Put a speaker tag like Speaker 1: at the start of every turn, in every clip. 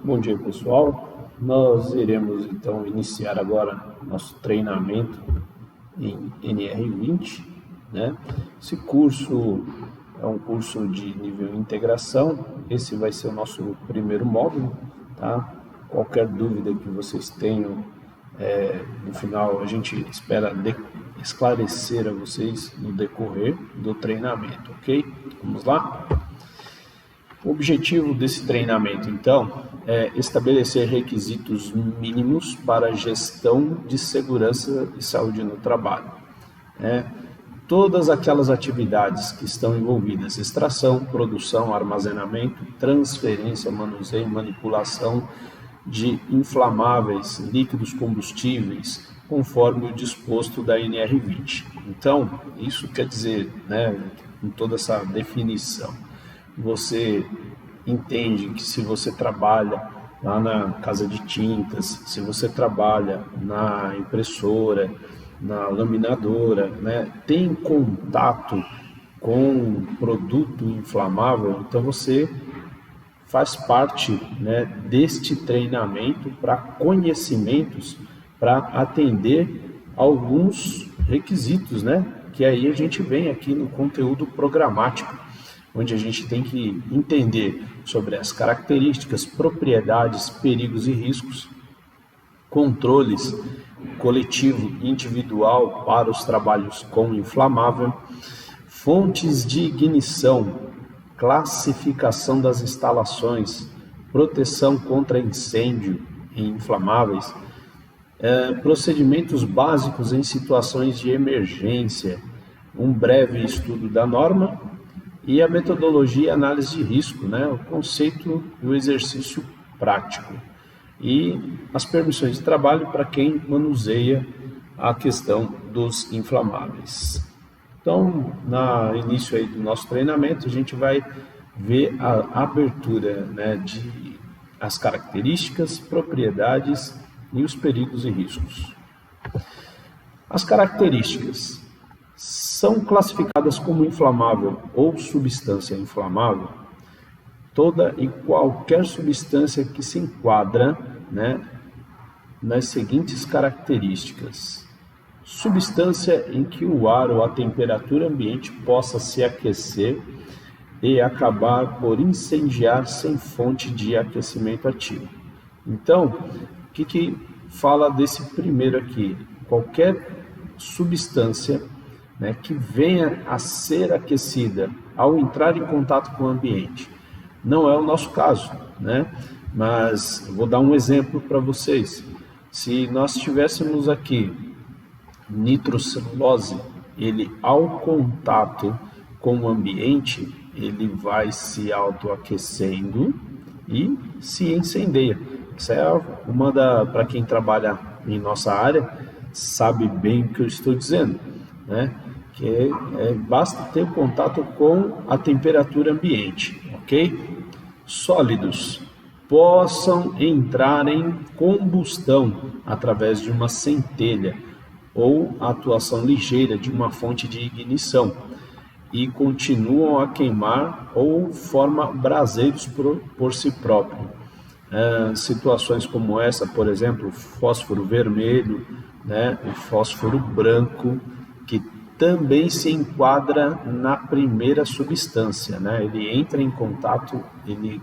Speaker 1: Bom dia, pessoal. Nós iremos então iniciar agora nosso treinamento em NR20, né? Esse curso é um curso de nível integração. Esse vai ser o nosso primeiro módulo, tá? Qualquer dúvida que vocês tenham, no final a gente espera esclarecer a vocês no decorrer do treinamento, ok? Vamos lá? O objetivo desse treinamento, então, é estabelecer requisitos mínimos para a gestão de segurança e saúde no trabalho. Todas aquelas atividades que estão envolvidas: extração, produção, armazenamento, transferência, manuseio e manipulação de inflamáveis, líquidos combustíveis, conforme o disposto da NR20. Então, isso quer dizer, com toda essa definição, você entende que se você trabalha lá na casa de tintas, se você trabalha na impressora, na laminadora, tem contato com produto inflamável, então você faz parte, deste treinamento para conhecimentos, para atender alguns requisitos, que aí a gente vem aqui no conteúdo programático, onde a gente tem que entender sobre as características, propriedades, perigos e riscos, controles coletivo e individual para os trabalhos com inflamável, fontes de ignição, classificação das instalações, proteção contra incêndio em inflamáveis, procedimentos básicos em situações de emergência, um breve estudo da norma e a metodologia e análise de risco, o conceito e o exercício prático. E as permissões de trabalho para quem manuseia a questão dos inflamáveis. Então, no início aí do nosso treinamento, a gente vai ver a abertura de as características, propriedades e os perigos e riscos. As características são classificadas como inflamável ou substância inflamável toda e qualquer substância que se enquadra nas seguintes características: substância em que o ar ou a temperatura ambiente possa se aquecer e acabar por incendiar sem fonte de aquecimento ativo. Então, o que fala desse primeiro aqui? Qualquer substância que venha a ser aquecida ao entrar em contato com o ambiente. Não é o nosso caso, mas vou dar um exemplo para vocês. Se nós tivéssemos aqui nitrocelulose, ele ao contato com o ambiente, ele vai se autoaquecendo e se incendeia. Isso é para quem trabalha em nossa área, sabe bem o que eu estou dizendo, que basta ter contato com a temperatura ambiente, ok? Sólidos possam entrar em combustão através de uma centelha ou atuação ligeira de uma fonte de ignição e continuam a queimar ou formam braseiros por si próprio. Situações como essa, por exemplo, o fósforo vermelho, o fósforo branco, que também se enquadra na primeira substância, Ele entra em contato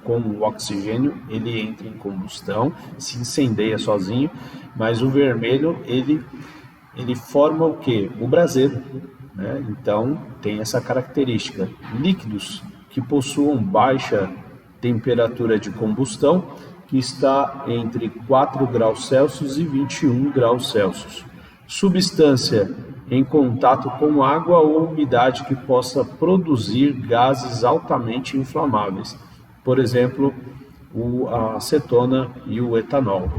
Speaker 1: com o oxigênio, ele entra em combustão, se incendeia sozinho, mas o vermelho, ele forma o quê? O braseiro, Então, tem essa característica. Líquidos que possuam baixa temperatura de combustão, que está entre 4 graus Celsius e 21 graus Celsius. Substância em contato com água ou umidade que possa produzir gases altamente inflamáveis, por exemplo, a acetona e o etanol.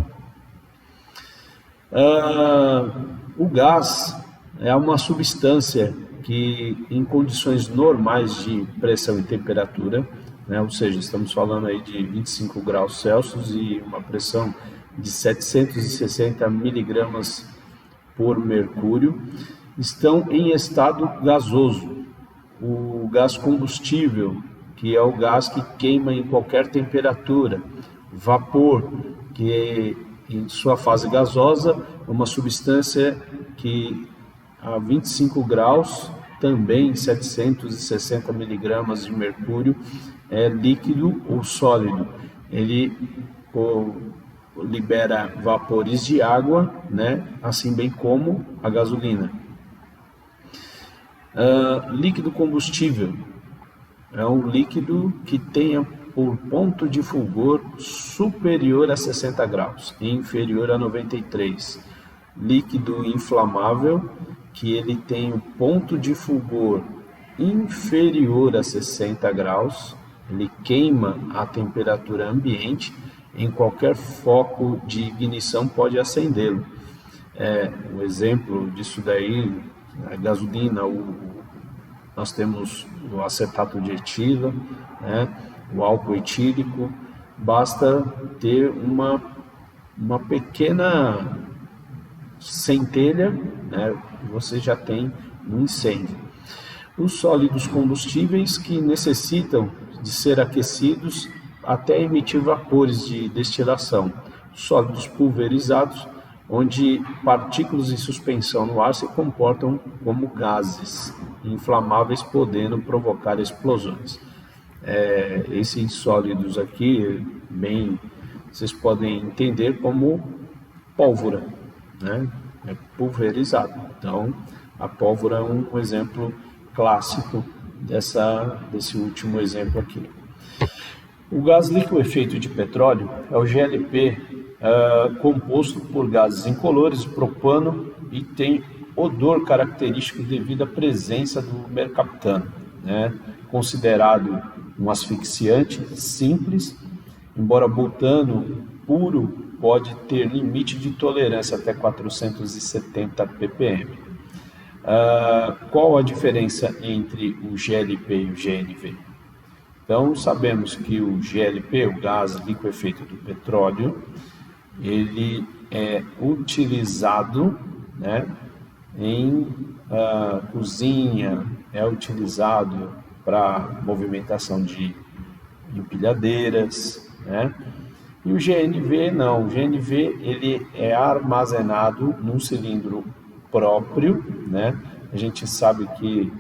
Speaker 1: O gás é uma substância que, em condições normais de pressão e temperatura, ou seja, estamos falando aí de 25 graus Celsius e uma pressão de 760 miligramas por mercúrio, estão em estado gasoso. O gás combustível, que é o gás que queima em qualquer temperatura. Vapor, que em sua fase gasosa é uma substância que a 25 graus, também 760 miligramas de mercúrio, é líquido ou sólido. Ele libera vapores de água, né? Assim bem como a gasolina. Líquido combustível é um líquido que tenha por ponto de fulgor superior a 60 graus e inferior a 93. Líquido inflamável, que ele tem o ponto de fulgor inferior a 60 graus, ele queima a temperatura ambiente, em qualquer foco de ignição pode acendê-lo. Um exemplo disso daí, a gasolina, nós temos o acetato de etila, né, o álcool etílico, basta ter uma pequena centelha, né, você já tem um incêndio. Os sólidos combustíveis que necessitam de ser aquecidos até emitir vapores de destilação. Sólidos pulverizados, onde partículas em suspensão no ar se comportam como gases inflamáveis, podendo provocar explosões. Esses sólidos aqui, vocês podem entender como pólvora, né? É pulverizado. Então, a pólvora é um exemplo clássico desse último exemplo aqui. O gás liquefeito de petróleo é o GLP, composto por gases incolores, propano, e tem odor característico devido à presença do mercaptano, né? Considerado um asfixiante simples, embora butano puro pode ter limite de tolerância até 470 ppm. Qual a diferença entre o GLP e o GNV? Então, sabemos que o GLP, o gás liquefeito do petróleo, ele é utilizado, né, em cozinha, é utilizado para movimentação de empilhadeiras, né? E o GNV não, o GNV ele é armazenado num cilindro próprio, né? A gente sabe que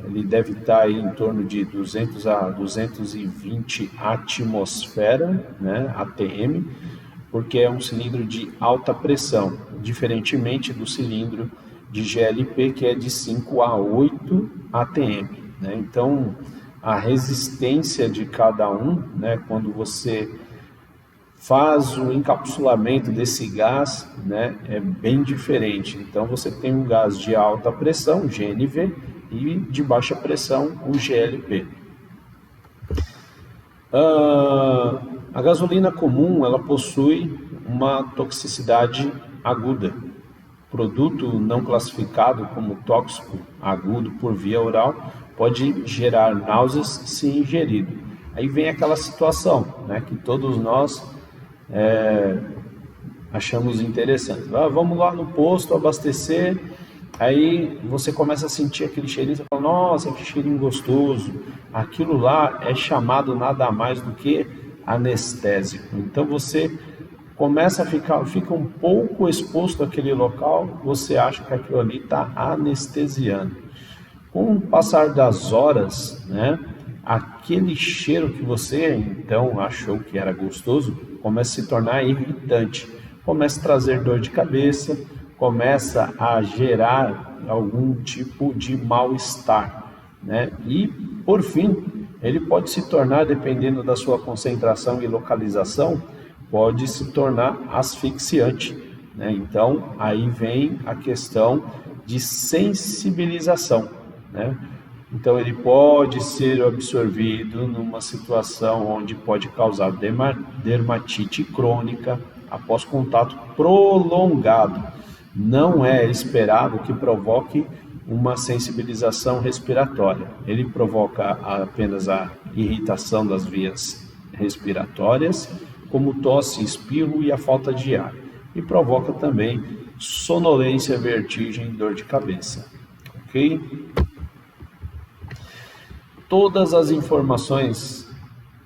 Speaker 1: ele deve estar aí em torno de 200 a 220 atmosfera, né, ATM, porque é um cilindro de alta pressão, diferentemente do cilindro de GLP, que é de 5 a 8 ATM, né? Então, a resistência de cada um, né, quando você faz o encapsulamento desse gás, né, é bem diferente. Então, você tem um gás de alta pressão, GNV, e de baixa pressão, o GLP. A gasolina comum, ela possui uma toxicidade aguda. Produto não classificado como tóxico agudo por via oral pode gerar náuseas se ingerido. Aí vem aquela situação, né, que todos nós achamos interessante. Vamos lá no posto abastecer, aí você começa a sentir aquele cheirinho, você fala, nossa, que cheirinho gostoso. Aquilo lá é chamado nada mais do que anestésico. Então você começa a fica um pouco exposto àquele local, você acha que aquilo ali está anestesiando. Com o passar das horas, né, aquele cheiro que você então achou que era gostoso começa a se tornar irritante, começa a trazer dor de cabeça, começa a gerar algum tipo de mal-estar, né? E, por fim, ele pode se tornar, dependendo da sua concentração e localização, pode se tornar asfixiante, né? Então, aí vem a questão de sensibilização, né? Então, ele pode ser absorvido numa situação onde pode causar dermatite crônica após contato prolongado. Não é esperado que provoque uma sensibilização respiratória. Ele provoca apenas a irritação das vias respiratórias, como tosse, espirro e a falta de ar. E provoca também sonolência, vertigem e dor de cabeça. Ok? Todas as informações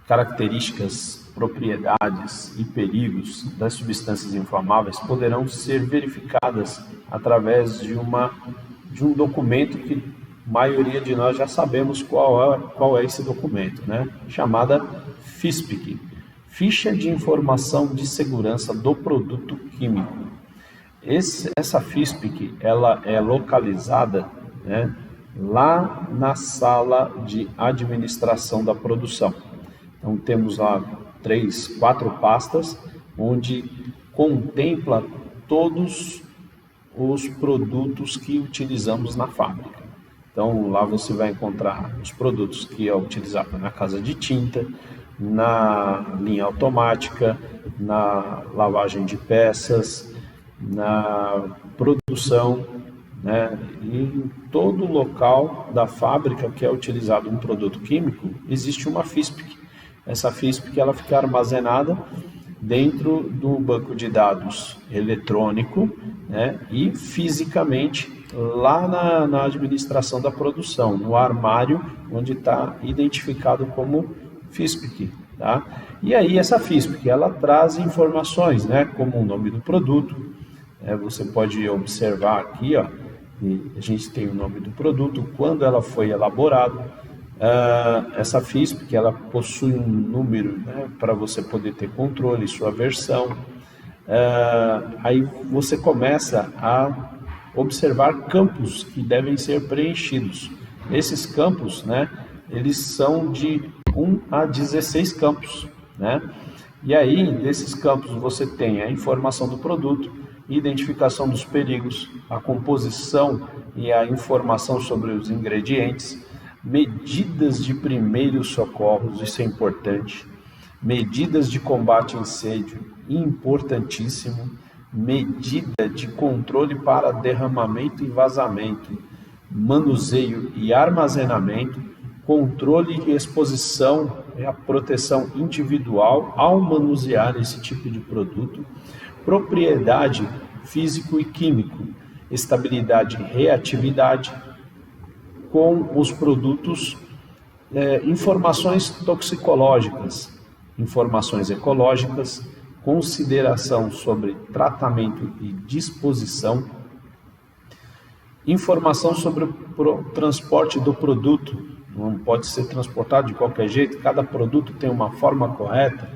Speaker 1: características propriedades e perigos das substâncias inflamáveis poderão ser verificadas através de um documento que a maioria de nós já sabemos qual é esse documento, né? Chamada FISPIC, Ficha de Informação de Segurança do Produto Químico. Essa FISPIC, ela é localizada, né, lá na sala de administração da produção. Então temos lá 3, 4 pastas, onde contempla todos os produtos que utilizamos na fábrica. Então lá você vai encontrar os produtos que é utilizado na casa de tinta, na linha automática, na lavagem de peças, na produção, né? E em todo local da fábrica que é utilizado um produto químico, existe uma FISPIC. Essa FISPIC ela fica armazenada dentro do banco de dados eletrônico, né? E fisicamente lá na administração da produção, no armário onde está identificado como FISPIC, tá? E aí essa FISPIC ela traz informações, né? Como o nome do produto. Você pode observar aqui, ó, a gente tem o nome do produto, quando ela foi elaborada. Essa FISPIC ela possui um número, né, para você poder ter controle, sua versão. Aí você começa a observar campos que devem ser preenchidos. Esses campos, né, eles são de 1 a 16 campos, né? E aí, desses campos, você tem a informação do produto, identificação dos perigos, a composição e a informação sobre os ingredientes, medidas de primeiros socorros, isso é importante, medidas de combate a incêndio, importantíssimo, medida de controle para derramamento e vazamento, manuseio e armazenamento, controle e exposição e a proteção individual ao manusear esse tipo de produto, propriedade físico e químico, estabilidade e reatividade com os produtos, informações toxicológicas, informações ecológicas, consideração sobre tratamento e disposição, informação sobre o transporte do produto, não pode ser transportado de qualquer jeito, cada produto tem uma forma correta,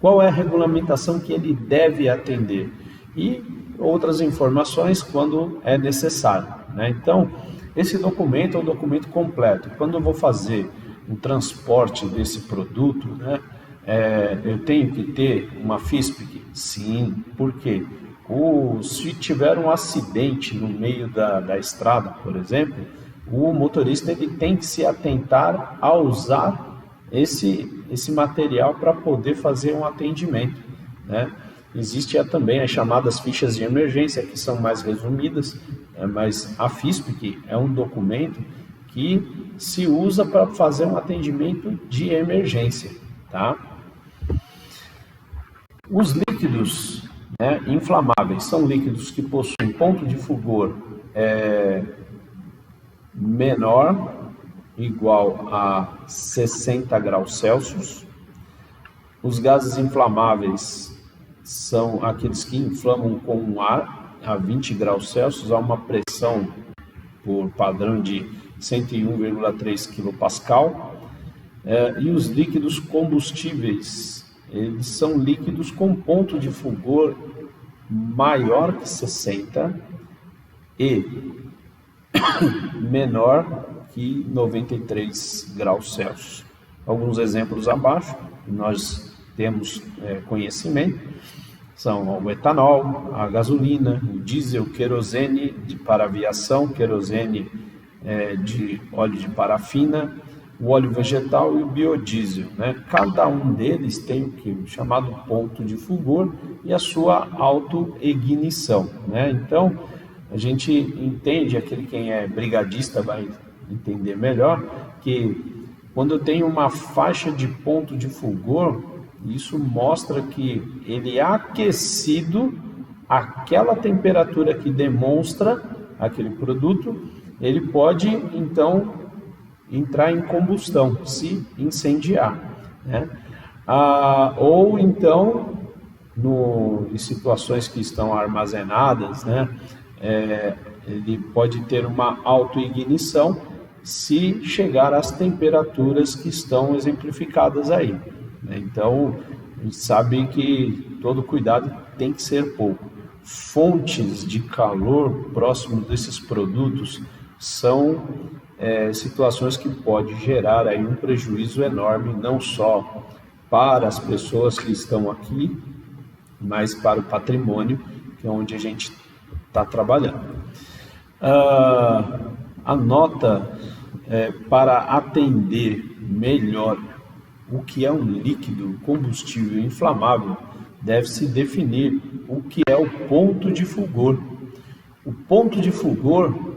Speaker 1: qual é a regulamentação que ele deve atender e outras informações quando é necessário, né? Então, esse documento é um documento completo. Quando eu vou fazer um transporte desse produto, né, eu tenho que ter uma FISPIC? Sim, por quê? Se tiver um acidente no meio da estrada, por exemplo, o motorista ele tem que se atentar a usar esse material para poder fazer um atendimento, né? Existem também as chamadas fichas de emergência, que são mais resumidas, mas a FISPIC é um documento que se usa para fazer um atendimento de emergência, tá? Os líquidos, né, inflamáveis são líquidos que possuem ponto de fulgor menor igual a 60 graus Celsius. Os gases inflamáveis são aqueles que inflamam com o ar a 20 graus Celsius a uma pressão por padrão de 101,3 kPa. E os líquidos combustíveis, eles são líquidos com ponto de fulgor maior que 60 e menor que 93 graus Celsius. Alguns exemplos abaixo, nós temos conhecimento, são o etanol, a gasolina, o diesel, querosene para aviação, querosene de óleo de parafina, o óleo vegetal e o biodiesel, né? Cada um deles tem o chamado ponto de fulgor e a sua autoignição, né? Então, a gente entende, quem é brigadista vai entender melhor, que quando eu tenho uma faixa de ponto de fulgor, isso mostra que ele é aquecido àquela temperatura que demonstra aquele produto, ele pode então entrar em combustão, se incendiar, né? Ou então, em situações que estão armazenadas, né, ele pode ter uma autoignição se chegar às temperaturas que estão exemplificadas aí, né? Então, a gente sabe que todo cuidado tem que ser pouco. Fontes de calor próximo desses produtos são situações que podem gerar aí um prejuízo enorme, não só para as pessoas que estão aqui, mas para o patrimônio, que é onde a gente está trabalhando. A nota para atender melhor o que é um líquido combustível inflamável, deve-se definir o que é o ponto de fulgor. O ponto de fulgor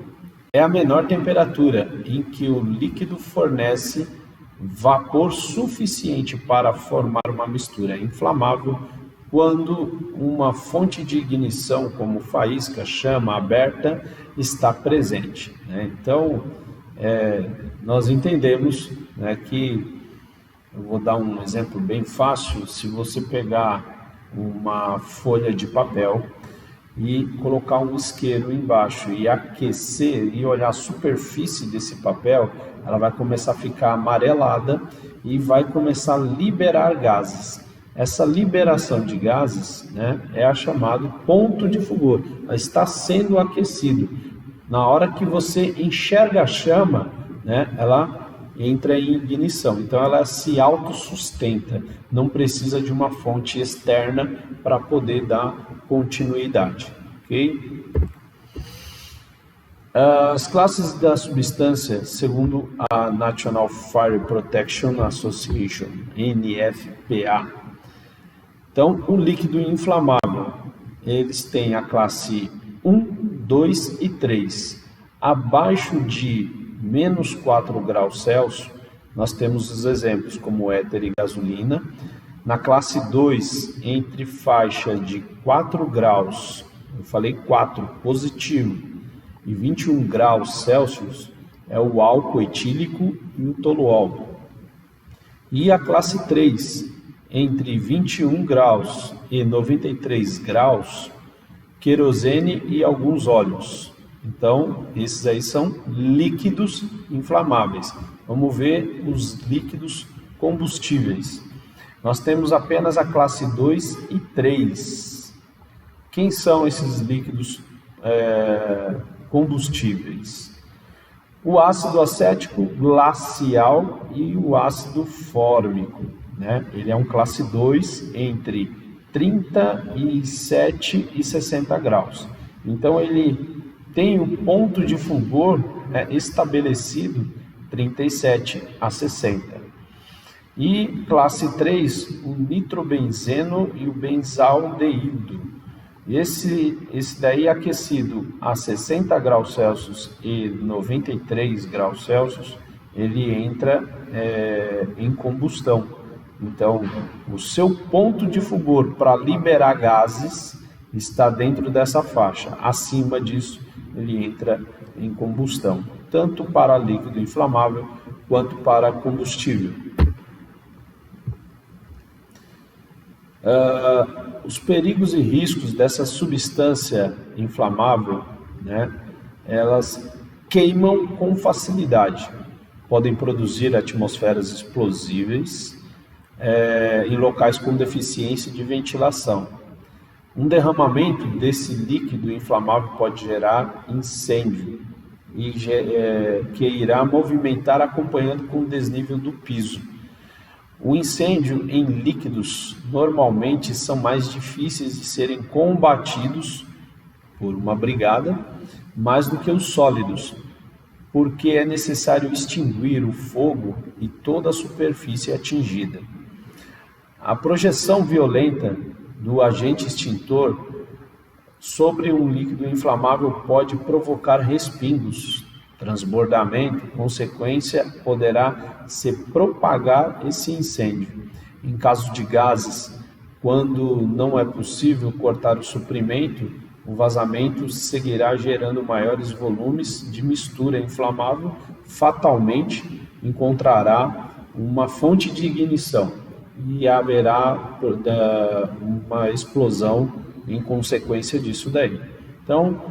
Speaker 1: é a menor temperatura em que o líquido fornece vapor suficiente para formar uma mistura inflamável quando uma fonte de ignição, como faísca, chama aberta, está presente, né? Então, nós entendemos, né, que, eu vou dar um exemplo bem fácil, se você pegar uma folha de papel e colocar um isqueiro embaixo e aquecer e olhar a superfície desse papel, ela vai começar a ficar amarelada e vai começar a liberar gases. Essa liberação de gases, né, é a chamada ponto de fulgor. Ela está sendo aquecido. Na hora que você enxerga a chama, né, ela entra em ignição. Então ela se autossustenta. Não precisa de uma fonte externa para poder dar continuidade. Ok? As classes da substância, segundo a National Fire Protection Association, NFPA. Então, o líquido inflamável, eles têm a classe 1, 2 e 3. Abaixo de menos 4 graus Celsius, nós temos os exemplos como éter e gasolina. Na classe 2, entre faixa de 4 graus, eu falei 4, positivo, e 21 graus Celsius, é o álcool etílico e o toluol. E a classe 3, entre 21 graus e 93 graus, querosene e alguns óleos. Então, esses aí são líquidos inflamáveis. Vamos ver os líquidos combustíveis. Nós temos apenas a classe 2 e 3. Quem são esses líquidos combustíveis? O ácido acético glacial e o ácido fórmico, né? Ele é um classe 2 entre 37 e 60 graus. Então, ele tem o ponto de fulgor estabelecido 37 a 60. E classe 3, o nitrobenzeno e o benzaldeído. Esse daí é aquecido a 60 graus Celsius e 93 graus Celsius, ele entra em combustão. Então, o seu ponto de fulgor para liberar gases está dentro dessa faixa. Acima disso, ele entra em combustão, tanto para líquido inflamável quanto para combustível. Os perigos e riscos dessa substância inflamável, né, elas queimam com facilidade, podem produzir atmosferas explosíveis em locais com deficiência de ventilação. Um derramamento desse líquido inflamável pode gerar incêndio, que irá movimentar acompanhando com o desnível do piso. O incêndio em líquidos normalmente são mais difíceis de serem combatidos por uma brigada, mais do que os sólidos, porque é necessário extinguir o fogo e toda a superfície atingida. A projeção violenta do agente extintor sobre um líquido inflamável pode provocar respingos, transbordamento, consequência poderá se propagar esse incêndio. Em caso de gases, quando não é possível cortar o suprimento, o vazamento seguirá gerando maiores volumes de mistura inflamável, fatalmente encontrará uma fonte de ignição. e haverá uma explosão em consequência disso daí. Então,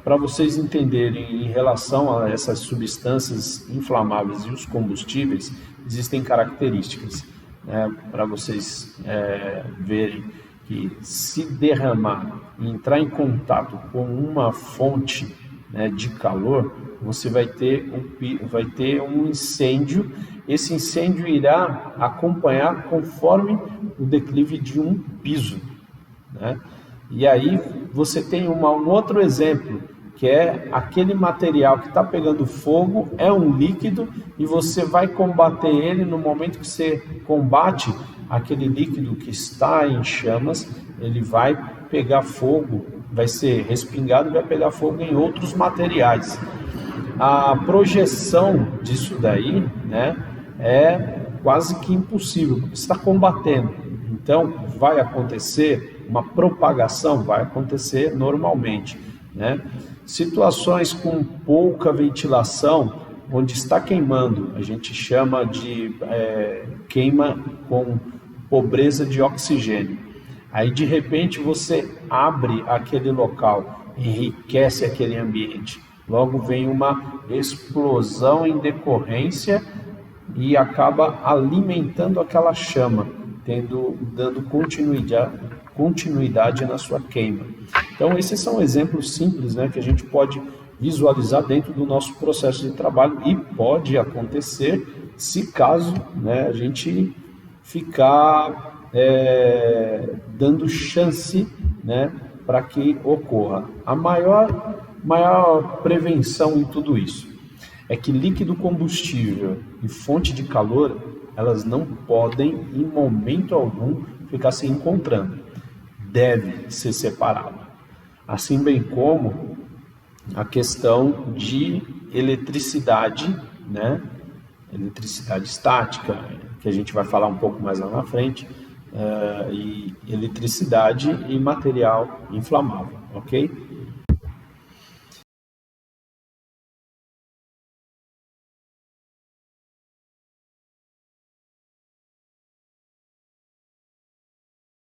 Speaker 1: para vocês entenderem em relação a essas substâncias inflamáveis e os combustíveis, existem características, né, para vocês verem que se derramar e entrar em contato com uma fonte, né, de calor, você vai ter um incêndio. Esse incêndio irá acompanhar conforme o declive de um piso, né? E aí você tem um outro exemplo, que é aquele material que está pegando fogo, é um líquido, e você vai combater ele. No momento que você combate aquele líquido que está em chamas, ele vai pegar fogo, vai ser respingado e vai pegar fogo em outros materiais. A projeção disso daí, né, é quase que impossível, porque você está combatendo. Então, vai acontecer uma propagação, vai acontecer normalmente, né? Situações com pouca ventilação, onde está queimando, a gente chama de queima com pobreza de oxigênio. Aí, de repente, você abre aquele local, enriquece aquele ambiente, logo vem uma explosão em decorrência e acaba alimentando aquela chama, dando continuidade na sua queima. Então, esses são exemplos simples, né, que a gente pode visualizar dentro do nosso processo de trabalho, e pode acontecer se caso, né, a gente ficar dando chance, né, para que ocorra. A maior prevenção em tudo isso é que líquido combustível e fonte de calor, elas não podem, em momento algum, ficar se encontrando. Deve ser separado. Assim bem como a questão de eletricidade, né? Eletricidade estática, que a gente vai falar um pouco mais lá na frente, e eletricidade e material inflamável, ok?